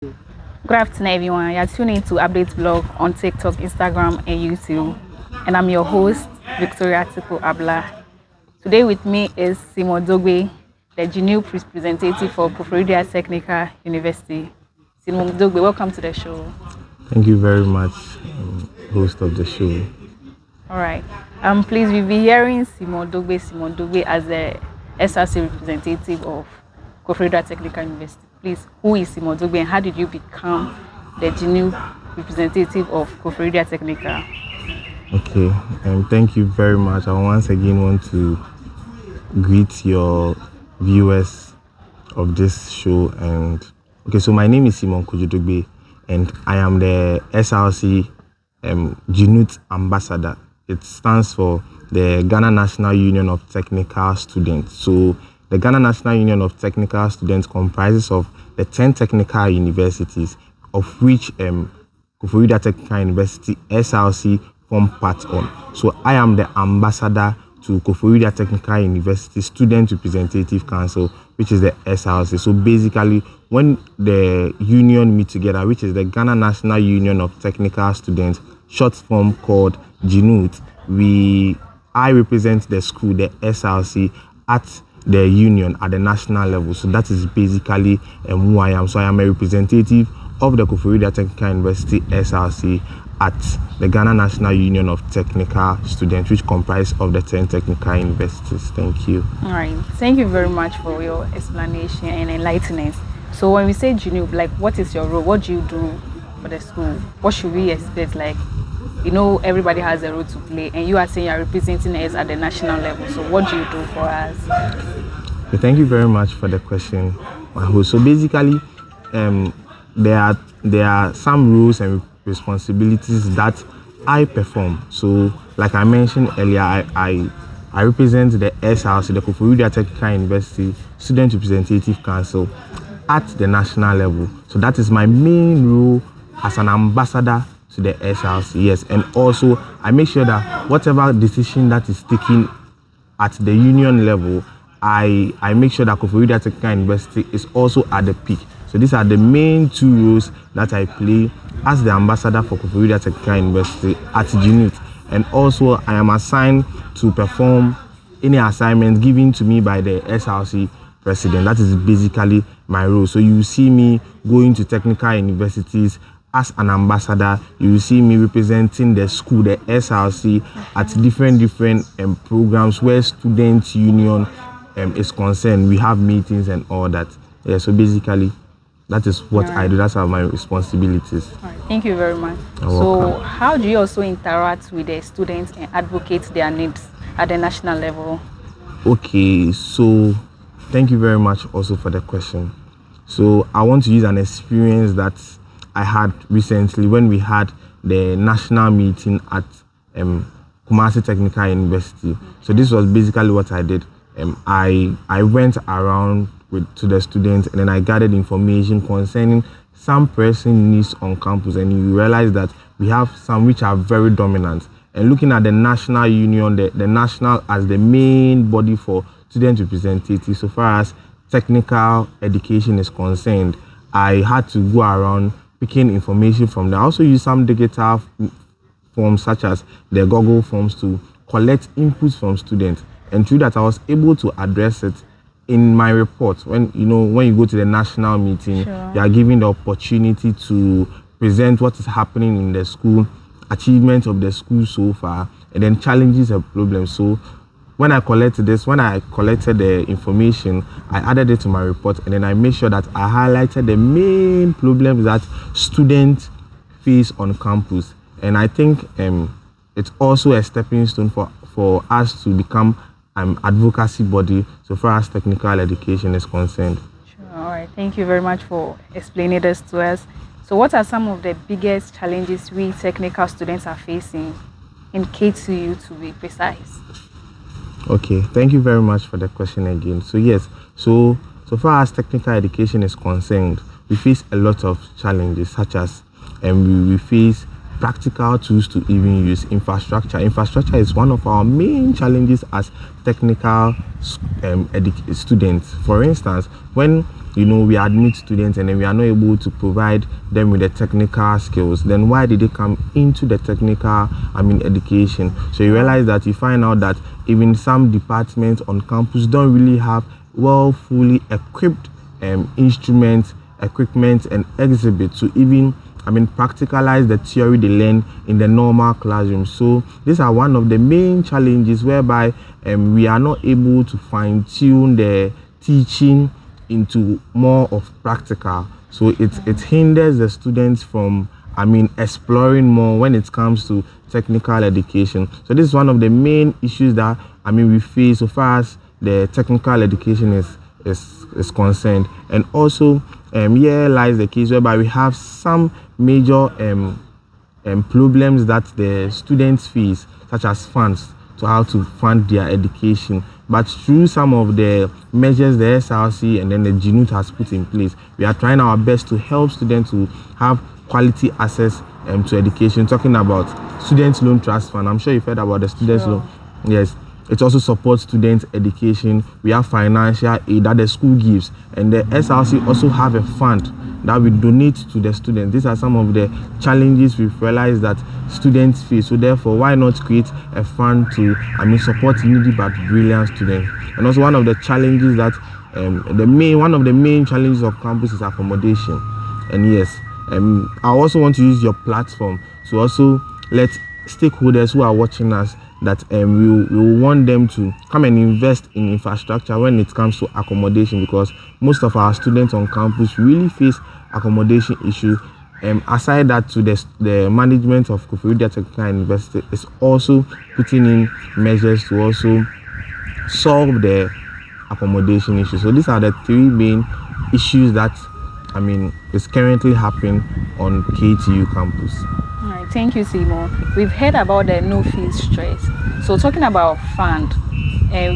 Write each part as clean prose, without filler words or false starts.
Good afternoon, everyone. You're tuning into Updates Blog on TikTok, Instagram, and YouTube. And I'm your host, Victoria Tipo Abla. Today with me is Simon Dogbe, the GNUTS representative for Koforidua Technical University. Simon Dogbe, welcome to the show. Thank you very much, host of the show. All right. Please, we'll be hearing Simon Dogbe as the SRC representative of Koforidua Technical University. Please, who is Simon Dogbe and how did you become the GNUTS representative of Koforidua Technical? Okay, thank you very much. I once again want to greet your viewers of this show. And okay, so my name is Simon Dogbe, and I am the SRC GNUTS ambassador. It stands for the Ghana National Union of Technical Students. So the Ghana National Union of Technical Students comprises of the 10 technical universities, of which Koforidua Technical University SRC form part on. So I am the ambassador to Koforidua Technical University Student Representative Council, which is the SRC. So basically, when the union meet together, which is the Ghana National Union of Technical Students, short form called GNUTS, I represent the school, the SRC, at the union at the national level. So that is basically who I am. So I am a representative of the Koforidua Technical University SRC at the Ghana National Union of Technical Students, which comprise of the 10 technical universities. Thank you. All right. Thank you very much for your explanation and enlightenment. So when we say GNUTS, like, what is your role? What do you do for the school? What should we expect? Like, everybody has a role to play, and you are saying you're representing us at the national level. So what do you do for us? Okay, thank you very much for the question, my host. So basically, there are some rules and responsibilities that I perform. So like I mentioned earlier, I represent the SRC, the Koforidua Technical University Student Representative Council at the national level. So that is my main role as an ambassador to the SRC, yes. And also I make sure that whatever decision that is taken at the union level, I make sure that Koforidua Technical University is also at the peak. So these are the main two roles that I play as the ambassador for Koforidua Technical University at GNUTS. And also I am assigned to perform any assignment given to me by the SRC president. That is basically my role. So you see me going to technical universities as an ambassador. You see me representing the school, the SRC, at different programs where student union is concerned. We have meetings and all that. Yeah, so basically that is what I do. That's my responsibilities. All right. Thank you very much. Welcome. How do you also interact with the students and advocate their needs at the national level? Okay, so thank you very much also for the question. So I want to use an experience that I had recently when we had the national meeting at Kumasi Technical University. So this was basically what I did. I went around to the students, and then I gathered information concerning some pressing needs on campus, and you realize that we have some which are very dominant. And looking at the national union, the national as the main body for student representatives, so far as technical education is concerned, I had to go around picking information from them. I also use some digital forms such as the Google Forms to collect inputs from students, and through that I was able to address it in my report. When you go to the national meeting, Sure. You are given the opportunity to present what is happening in the school, achievements of the school so far, and then challenges and problems. So when I collected the information, I added it to my report, and then I made sure that I highlighted the main problems that students face on campus. And I think it's also a stepping stone for us to become an advocacy body so far as technical education is concerned. Sure. All right. Thank you very much for explaining this to us. So what are some of the biggest challenges we technical students are facing in KTU, to be precise? Okay, thank you very much for the question again. So yes, so far as technical education is concerned, we face a lot of challenges, such as we face practical tools to even use. Infrastructure is one of our main challenges as technical students. For instance, when we admit students and then we are not able to provide them with the technical skills, then why did they come into the technical education? So you realize that you find out that even some departments on campus don't really have fully equipped instruments, equipment and exhibits to even practicalize the theory they learn in the normal classroom. So these are one of the main challenges whereby we are not able to fine-tune the teaching into more of practical. So it hinders the students from exploring more when it comes to technical education. So this is one of the main issues that we face so far as the technical education is concerned. And also here lies the case whereby we have some major problems that the students face, such as funds, to how to fund their education. But through some of the measures the SRC and then the GNUTS has put in place, we are trying our best to help students to have quality access to education. Talking about Student Loan Trust Fund, I'm sure you've heard about the Student Loan. Yes. It also supports student education. We have financial aid that the school gives, and the SRC also have a fund that we donate to the students. These are some of the challenges we've realized that students face. So therefore, why not create a fund to support needy but brilliant students? And also one of the challenges that one of the main challenges of campus is accommodation. And yes, I also want to use your platform to also let stakeholders who are watching us that we want them to come and invest in infrastructure when it comes to accommodation, because most of our students on campus really face accommodation issues. Aside that, to the management of Kofi Technical University is also putting in measures to also solve the accommodation issue. So these are the three main issues that is currently happening on KTU campus. All right, thank you, Simon. We've heard about the no fees stress. So talking about fund,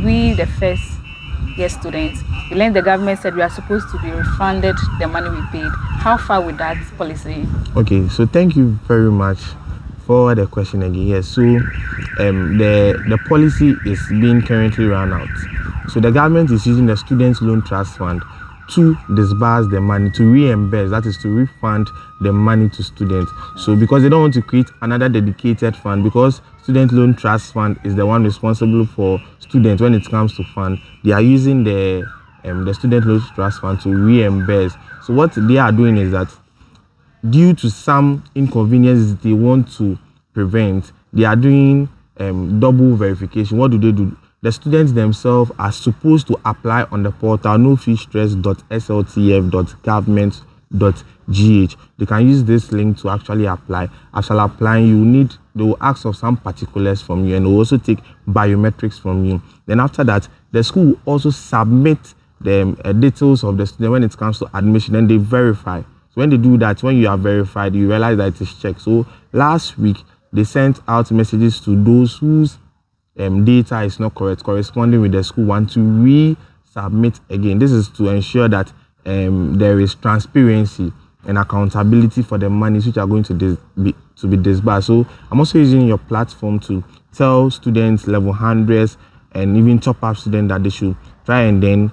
we the first year students, we learned the government said we are supposed to be refunded the money we paid. How far with that policy? Okay, so thank you very much for the question again. Yes, so the policy is being currently run out. So the government is using the Student Loan Trust Fund to disburse the money, to reimburse, that is to refund the money to students. So because they don't want to create another dedicated fund, because Student Loan Trust Fund is the one responsible for students when it comes to fund, they are using the Student Loan Trust Fund to reimburse. So what they are doing is that due to some inconveniences they want to prevent, they are doing double verification. What do? The students themselves are supposed to apply on the portal nofeestress.sltf.government.gh. They can use this link to actually apply. After applying, they will ask for some particulars from you, and they will also take biometrics from you. Then after that, the school will also submit the details of the student when it comes to admission, and they verify. So when they do that, when you are verified, you realize that it is checked. So last week, they sent out messages to those whose data is not corresponding with the school want to resubmit again. This is to ensure that there is transparency and accountability for the monies which are going to be disbursed. So I'm also using your platform to tell students, level 100s and even top-up students that they should try and then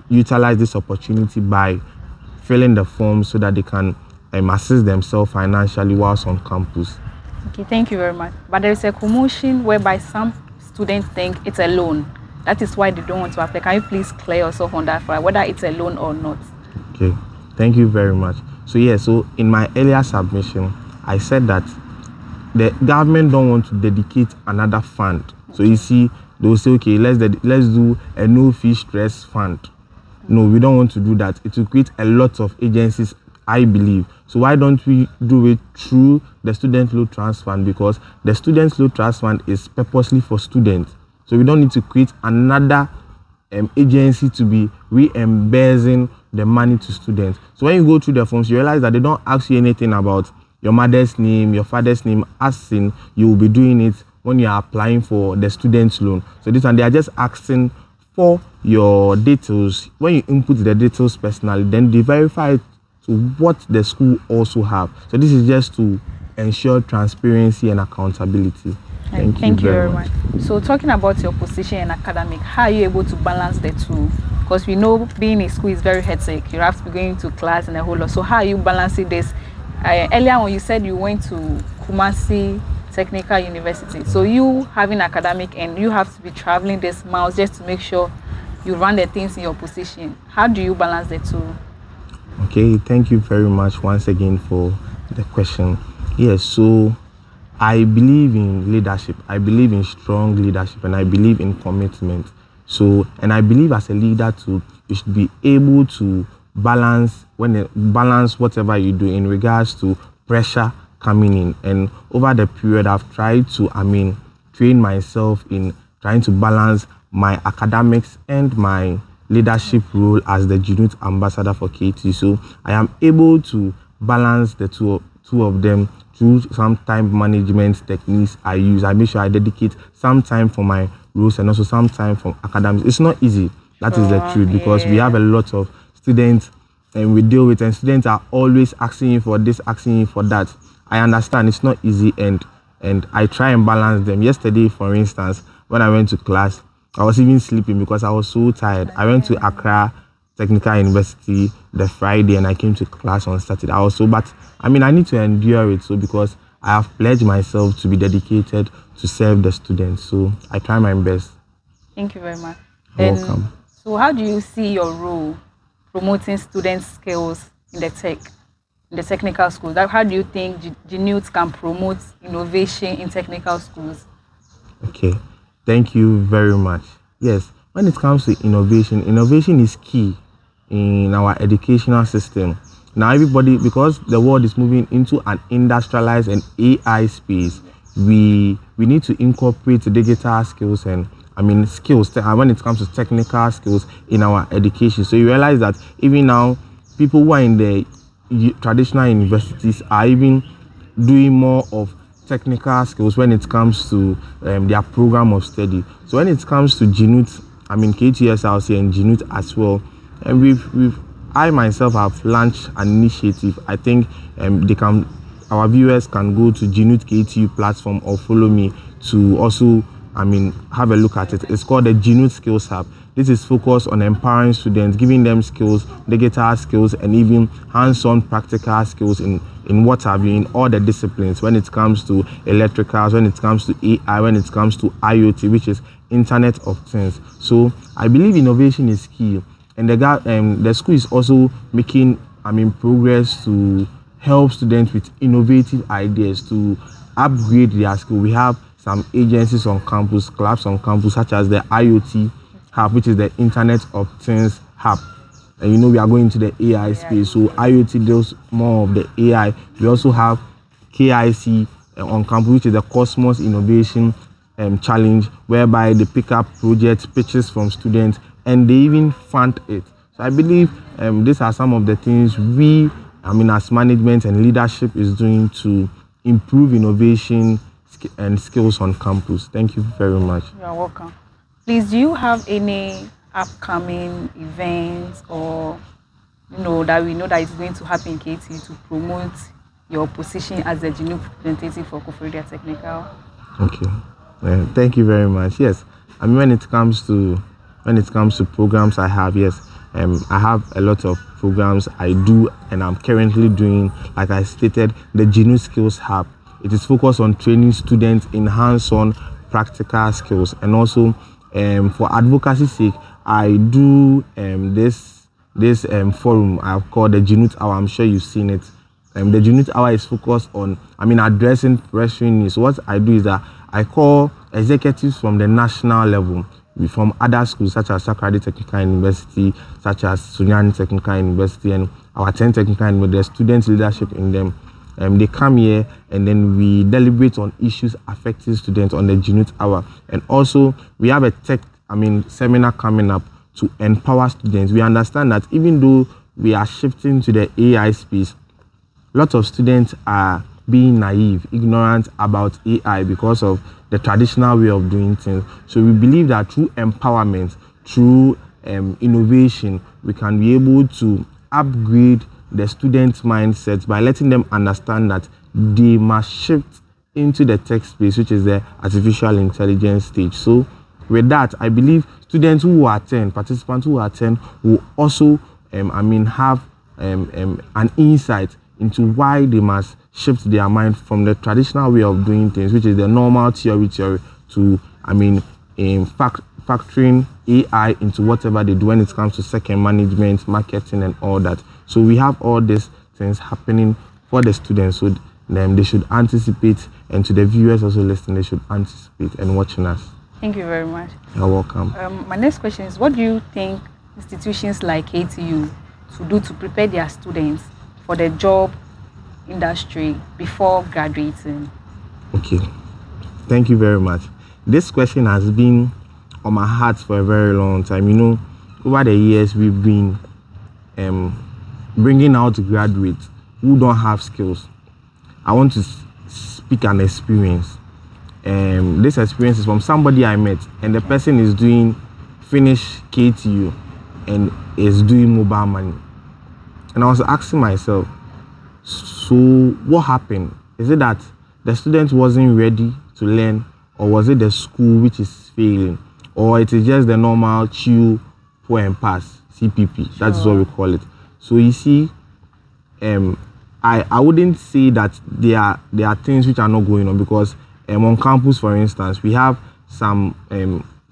utilize this opportunity by filling the form so that they can assist themselves financially whilst on campus. Okay, thank you very much. But there is a commotion whereby some students think it's a loan. That is why they don't want to apply. Can you please clear yourself on that, whether it's a loan or not? Okay, thank you very much. So so in my earlier submission, I said that the government don't want to dedicate another fund. So you see, they will say, okay, let's do a no fee stress fund. No, we don't want to do that. It will create a lot of agencies, I believe. So why don't we do it through the Student Loan Trust Fund? Because the Student Loan Trust Fund is purposely for students. So we don't need to create another agency to be reimbursing the money to students. So when you go through the forms, you realize that they don't ask you anything about your mother's name, your father's name, as in you will be doing it when you are applying for the student loan. So this one, they are just asking for your details. When you input the details personally, then they verify it to what the school also have. So this is just to ensure transparency and accountability. Thank you very much. So talking about your position in academic, how are you able to balance the two? Because we know being in school is very hectic. You have to be going to class and a whole lot. So how are you balancing this? Earlier on you said you went to Kumasi Technical University. So you having academic and you have to be traveling this miles just to make sure you run the things in your position. How do you balance the two? Okay, thank you very much once again for the question. Yes, so I believe in leadership. I believe in strong leadership, and I believe in commitment. So, and I believe as a leader too, you should be able to balance balance whatever you do in regards to pressure coming in. And over the period, I've tried to, train myself in trying to balance my academics and my leadership role as the GNUTS ambassador for KTU. So I am able to balance the two of them through some time management techniques I use. I make sure I dedicate some time for my roles and also some time for academics. It's not easy. That is the truth, because we have a lot of students and we deal with, and students are always asking you for this, asking you for that. I understand it's not easy, and I try and balance them. Yesterday, for instance, when I went to class, I was even sleeping because I was so tired. I went to Accra Technical University the Friday and I came to class on Saturday. But I need to endure it, so because I have pledged myself to be dedicated to serve the students. So I try my best. Thank you very much. You're welcome. So how do you see your role promoting student skills in the technical schools? How do you think GNUTS can promote innovation in technical schools? Okay, thank you very much. Yes, when it comes to innovation is key in our educational system. Now everybody, because the world is moving into an industrialized and AI space, we need to incorporate digital skills and skills when it comes to technical skills in our education. So you realize that even now, people who are in the traditional universities are even doing more of technical skills when it comes to their program of study. So when it comes to GNUTS, KTU and GNUTS as well, and I myself have launched an initiative. I think our viewers can go to GNUTS KTU platform or follow me to also have a look at it. It's called the GNUTS Skills Hub. This is focused on empowering students, giving them skills, digital skills, and even hands-on practical skills in what have you, in all the disciplines, when it comes to electricals, when it comes to AI, when it comes to IoT, which is Internet of Things. So I believe innovation is key, and the school is also making progress to help students with innovative ideas to upgrade their skill. We have some agencies on campus, clubs on campus, such as the IoT Hub, which is the Internet of Things Hub. And we are going to the AI space, so IoT deals more of the AI. We also have KIC on campus, which is the Cosmos Innovation Challenge, whereby they pick up projects, pitches from students, and they even fund it. So I believe these are some of the things we, as management and leadership, is doing to improve innovation and skills on campus. Thank you very much. You're welcome. Please, do you have any upcoming events or that we know that is going to happen in KTU to promote your position as the GNUTS representative for Koforidua Technical? Okay, thank you very much. Yes, when it comes to programs I have, yes, I have a lot of programs I do, and I'm currently doing, like I stated, the GNUTS Skills Hub. It is focused on training students in hands-on practical skills, and also for advocacy's sake, I do this forum I've called the GNUTS Hour. I'm sure you've seen it. The GNUTS Hour is focused on addressing pressing needs. What I do is that I call executives from the national level, from other schools such as Sakradi Technical University, such as Sunyani Technical University, and our 10 Technical University, the students' leadership in them. They come here and then we deliberate on issues affecting students on the GNUTS Hour. And also we have a seminar coming up to empower students. We understand that even though we are shifting to the AI space, lots of students are being naive, ignorant about AI because of the traditional way of doing things. So we believe that through empowerment, through innovation, we can be able to upgrade the students' mindset by letting them understand that they must shift into the tech space, which is the artificial intelligence stage. So with that, I believe students who attend, participants who attend, will also, have an insight into why they must shift their mind from the traditional way of doing things, which is the normal theory, to, factoring AI into whatever they do when it comes to second management, marketing, and all that. So we have all these things happening for the students. So they should anticipate, and to the viewers also listening, they should anticipate and watching us. Thank you very much. You're welcome. My next question is, what do you think institutions like KTU to do to prepare their students for the job industry before graduating? Okay, thank you very much. This question has been on my heart for a very long time. Over the years, we've been bringing out graduates who don't have skills. I want to speak an experience. This experience is from somebody I met, and the person is finished KTU and is doing mobile money. And I was asking myself, so what happened? Is it that the student wasn't ready to learn, or was it the school which is failing, or it is just the normal chew, pour and pass, CPP? That is what we call it. So you see, I wouldn't say that there are things which are not going on, because on campus, for instance, we have some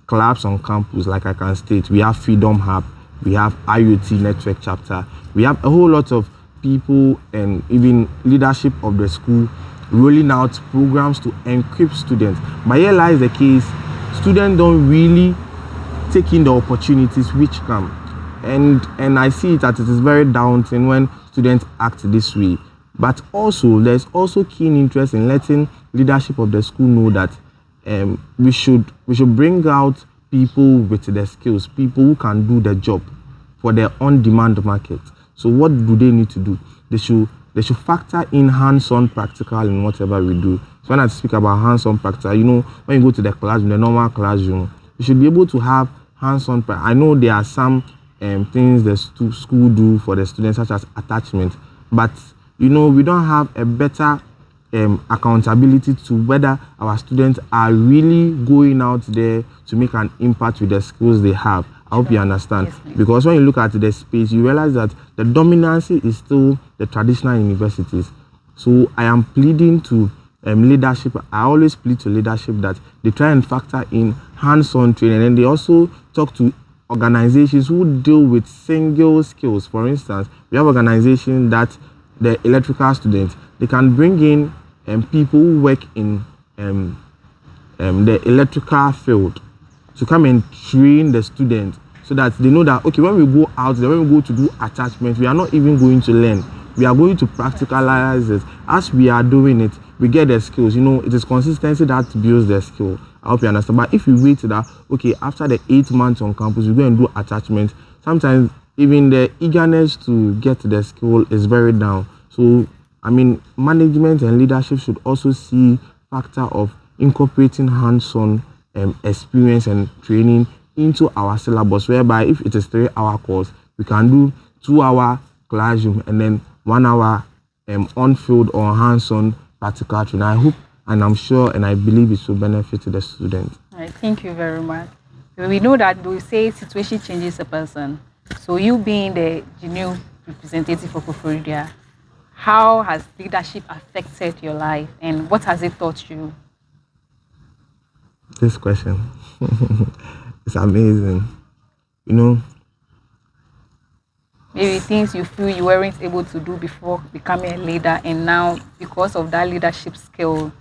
clubs on campus, like I can state. We have Freedom Hub, we have IoT Network Chapter, we have a whole lot of people and even leadership of the school rolling out programs to equip students. But here lies the case, students don't really take in the opportunities which come. And I see that it is very daunting when students act this way. But also, there's also keen interest in letting leadership of the school know that we should bring out people with the skills, people who can do the job for their on-demand market. So what do they need to do? They should factor in hands-on practical in whatever we do. So when I speak about hands-on practical, when you go to the classroom, the normal classroom, you should be able to have hands-on. I know there are some things the school do for the students, such as attachment, but we don't have a better accountability to whether our students are really going out there to make an impact with the skills they have. I hope you understand. Yes, because when you look at the space, you realize that the dominancy is still the traditional universities. So I am pleading to leadership. I always plead to leadership that they try and factor in hands-on training, and they also talk to organizations who deal with single skills. For instance, we have organizations that the electrical students, they can bring in people who work in the electrical field to come and train the students, so that they know that, okay, when we go out there, when we go to do attachment, we are not even going to learn. We are going to practicalize it. As we are doing it, we get the skills. It is consistency that builds the skill. I hope you understand. But if we wait that, okay, after the 8 months on campus, we go and do attachment, sometimes even the eagerness to get the skill is very down. So, management and leadership should also see factor of incorporating hands-on experience and training into our syllabus, whereby if it is 3-hour course, we can do 2-hour classroom and then 1 hour on-field or hands-on practical training. I hope, and I'm sure, and I believe it will benefit the students. All right, thank you very much. We know that we say situation changes a person. So you being the GNU representative for Koforidua, how has leadership affected your life, and what has it taught you? This question, it's amazing. Maybe things you feel you weren't able to do before becoming a leader, and now because of that leadership skill,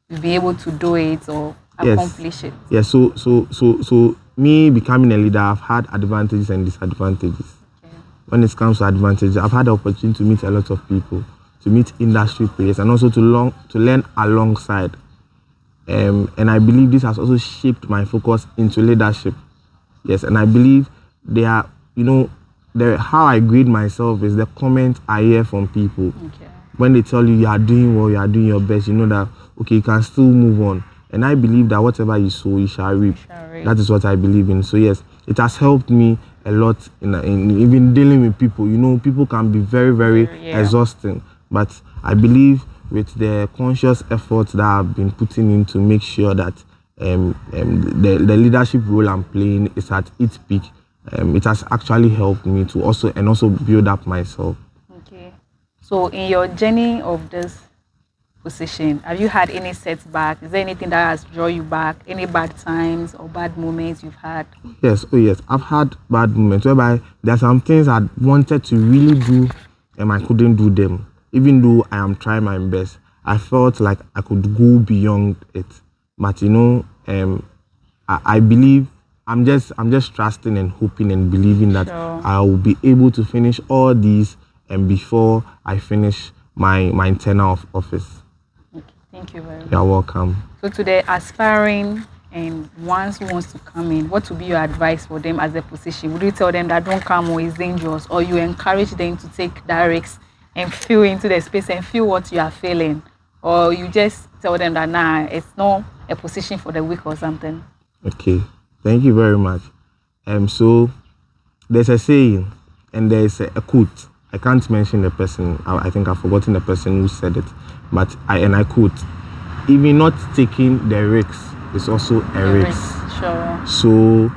you'll be able to do it or accomplish it. Yes. So me becoming a leader, I've had advantages and disadvantages. Okay. When it comes to advantages, I've had the opportunity to meet a lot of people, to meet industry players, and also to learn alongside. And I believe this has also shaped my focus into leadership. Yes, and I believe how I grade myself is the comment I hear from people. Okay. When they tell you are doing well, you are doing your best, you know that, okay, you can still move on. And I believe that whatever you sow, you shall reap. That is what I believe in. So yes, it has helped me, a lot in even dealing with people. You know, people can be very, very Yeah. exhausting. But I believe with the conscious efforts that I've been putting in to make sure that the leadership role I'm playing is at its peak, it has actually helped me to also build up myself. Okay. So in your journey of this position, have you had any setback? Is there anything that has drawn you back? Any bad times or bad moments you've had? Yes, oh yes, I've had bad moments whereby there are some things I wanted to really do and I couldn't do them. Even though I am trying my best, I felt like I could go beyond it. But you know, I believe I'm just trusting and hoping and believing that Sure. I will be able to finish all these and before I finish my tenure of office. Okay. Thank you very much. You're welcome. So to the aspiring and ones who wants to come in, what would be your advice for them as a position? Would you tell them that don't come or it's dangerous, or you encourage them to take that risk and feel into the space and feel what you are feeling, or you just tell them that nah, it's not a position for the weak or something? Okay, thank you very much. So there's a saying and there's a quote. I can't mention the person. I think I've forgotten the person who said it, but I quote: "Even not taking the risks is also a risk." Sure. So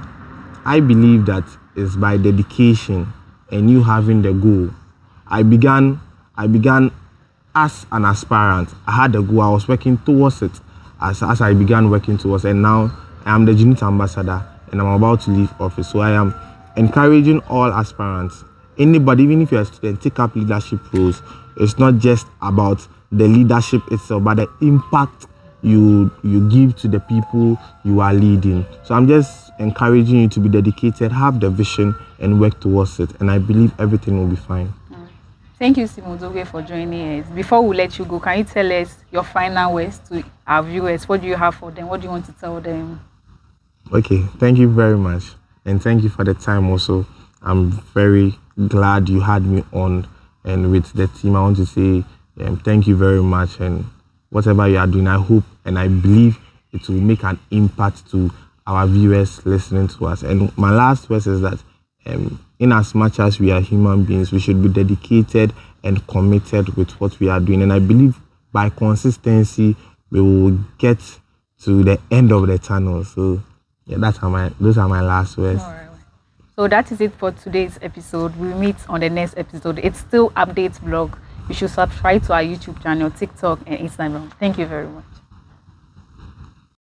I believe that is by dedication and you having the goal. I began as an aspirant. I had a goal. I was working towards it as I began working towards it. And now I am the GNUTS ambassador and I'm about to leave office. So I am encouraging all aspirants. Anybody, even if you're a student, take up leadership roles. It's not just about the leadership itself, but the impact you give to the people you are leading. So I'm just encouraging you to be dedicated, have the vision, and work towards it. And I believe everything will be fine. Thank you, Simon Dogbe, for joining us. Before we let you go, can you tell us your final words to our viewers? What do you have for them? What do you want to tell them? Okay, thank you very much. And thank you for the time also. I'm very glad you had me on. And with the team, I want to say thank you very much. And whatever you are doing, I hope and I believe it will make an impact to our viewers listening to us. And my last words is that in as much as we are human beings, we should be dedicated and committed with what we are doing. And I believe by consistency, we will get to the end of the tunnel. So yeah, those are my last words. All right. So that is it for today's episode. We'll meet on the next episode. It's still Updates Blog. You should subscribe to our YouTube channel, TikTok, and Instagram. Thank you very much.